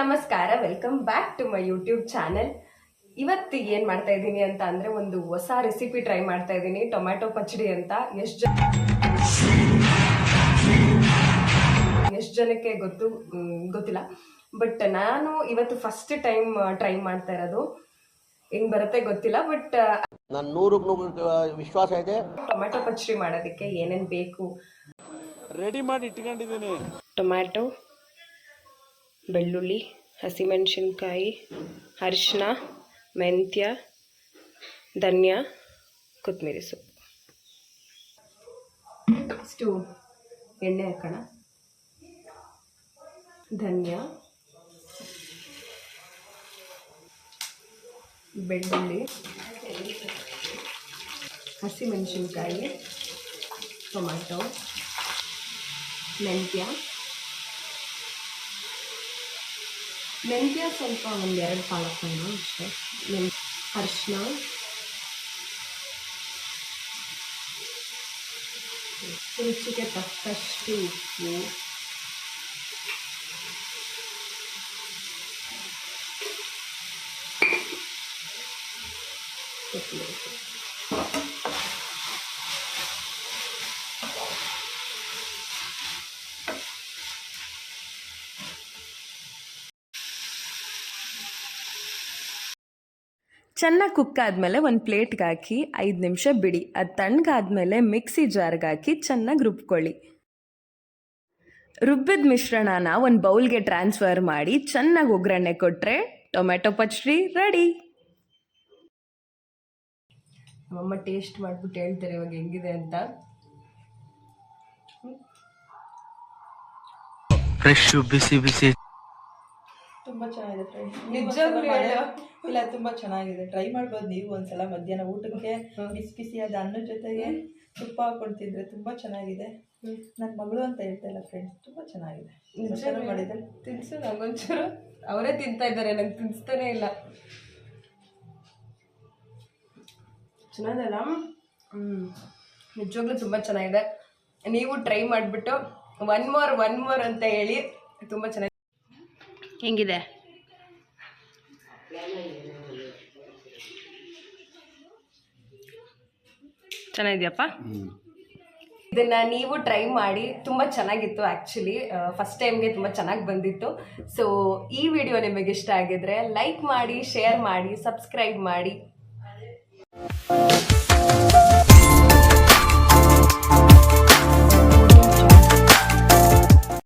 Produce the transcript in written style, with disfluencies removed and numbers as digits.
ನಮಸ್ಕಾರ, welcome back to my YouTube channel. ಇವತ್ತು ಏನ್ ಮಾಡ್ತಾ ಇದ್ದೀನಿ ಅಂತ ಅಂದ್ರೆ ಒಂದು ಹೊಸ ರೆಸಿಪಿ ಟ್ರೈ ಮಾಡ್ತಾ ಇದ್ದೀನಿ. ಟೊಮ್ಯಾಟೊ ಪಚಡಿ ಅಂತ. ಎಷ್ಟು ಜನಕ್ಕೆ ಗೊತ್ತಿಲ್ಲ, ಬಟ್ ನಾನು ಇವತ್ತು ಫಸ್ಟ್ ಟೈಮ್ ಟ್ರೈ ಮಾಡ್ತಾ ಇರೋದು. ಹೆಂಗ್ ಬರುತ್ತೆ ಗೊತ್ತಿಲ್ಲ, ಬಟ್ ನಾನು 100% ವಿಶ್ವಾಸ ಇದೆ. ಟೊಮ್ಯಾಟೊ ಪಚಡಿ ಮಾಡೋದಕ್ಕೆ ಏನೇನ್ ಬೇಕು ರೆಡಿ ಮಾಡಿ ಇಟ್ಕೊಂಡಿದ್ದೀನಿ. ಟೊಮ್ಯಾಟೊ, ಬೆಳ್ಳುಳ್ಳಿ, ಹಸಿಮೆಣಸಿನ್ಕಾಯಿ, ಅರಿಶಿನ, ಮೆಂತ್ಯ, ಧನಿಯಾ, ಕೊತ್ತಂಬರಿ ಸೊಪ್ಪು. ಎಣ್ಣೆ ಹಾಕೋಣ. ಧನಿಯಾ, ಬೆಳ್ಳುಳ್ಳಿ, ಹಸಿಮೆಣಸಿನ್ಕಾಯಿ, ಟೊಮ್ಯಾಟೊ, ಮೆಂತ್ಯ ಸ್ವಲ್ಪ ಒಂದೆರಡು ಕಾಳು ಹಾಕೋಣ ಅಷ್ಟೇ. ಅರಿಶಿನ, ರುಚಿಗೆ ತಕ್ಕಷ್ಟು ಉಪ್ಪು, ಚೆನ್ನಾಗಿ ಕುಕ್ ಆದಮೇಲೆ ಒಂದು ಪ್ಲೇಟ್ಗೆ ಹಾಕಿ 5 ನಿಮಿಷ ಬಿಡಿ. ಅದು ತಣ್ಣಗಾದ್ಮೇಲೆ ಮಿಕ್ಸಿ ಜಾರ್ಗೆ ಹಾಕಿ ಚೆನ್ನಾಗಿ ರುಬ್ಕೊಳ್ಳಿ. ರುಬ್ಬಿದ ಮಿಶ್ರಣನ ಒಂದು ಬೌಲ್ಗೆ ಟ್ರಾನ್ಸ್ಫರ್ ಮಾಡಿ ಚೆನ್ನಾಗಿ ಒಗ್ಗರಣೆ ಕೊಟ್ಟರೆ ಟೊಮ್ಯಾಟೊ ಪಚಡಿ ರೆಡಿ. ನಮ್ಮಮ್ಮ ಟೇಸ್ಟ್ ಮಾಡಿಬಿಟ್ಟು ಹೇಳ್ತಾರೆ ಇವಾಗ ಹೆಂಗಿದೆ ಅಂತ. ಫ್ರೆಶ್ ಬಿಸಿ ಬಿಸಿ ತುಂಬ ಚೆನ್ನಾಗಿದೆ ಫ್ರೆಂಡ್ಸ್. ನಿಜವಾಗ್ಲೂ ಇಲ್ಲ, ತುಂಬ ಚೆನ್ನಾಗಿದೆ. ಟ್ರೈ ಮಾಡ್ಬೋದು ನೀವು ಒಂದ್ಸಲ. ಮಧ್ಯಾಹ್ನ ಊಟಕ್ಕೆ ಬಿಸಿ ಬಿಸಿಯಾದ ಅನ್ನದ ಜೊತೆಗೆ ತುಪ್ಪ ಹಾಕೊಂಡು ತಿಂದರೆ ತುಂಬ ಚೆನ್ನಾಗಿದೆ. ನನ್ನ ಮಗಳು ಅಂತ ಹೇಳ್ತಾ ಇಲ್ಲ ಫ್ರೆಂಡ್ಸ್, ತುಂಬ ಚೆನ್ನಾಗಿದೆ. ಮಾಡಿದೆ ತಿನ್ಸು ನಂಗೊಂಚೂರು. ಅವರೇ ತಿಂತಾ ಇದ್ದಾರೆ, ನಂಗೆ ತಿನ್ನಿಸ್ತಾನೆ ಇಲ್ಲ. ಚೆನ್ನಾಗಲ್ಲ? ನಿಜವಾಗ್ಲೂ ತುಂಬ ಚೆನ್ನಾಗಿದೆ. ನೀವು ಟ್ರೈ ಮಾಡಿಬಿಟ್ಟು ಒನ್ ಮೋರ್ ಅಂತ ಹೇಳಿ. ತುಂಬ ಚೆನ್ನಾಗಿದೆ. ಹೆಂಗಿದೆ? ಚೆನ್ನಾಗಿದೆಯಪ್ಪ? ಇದನ್ನ ನೀವು ಟ್ರೈ ಮಾಡಿ. ತುಂಬ ಚೆನ್ನಾಗಿತ್ತು. ಆ್ಯಕ್ಚುಲಿ ಫಸ್ಟ್ ಟೈಮ್ಗೆ ತುಂಬ ಚೆನ್ನಾಗಿ ಬಂದಿತ್ತು. ಸೊ ಈ ವಿಡಿಯೋ ನಿಮಗೆ ಇಷ್ಟ ಆಗಿದ್ರೆ ಲೈಕ್ ಮಾಡಿ, ಶೇರ್ ಮಾಡಿ, ಸಬ್ಸ್ಕ್ರೈಬ್ ಮಾಡಿ.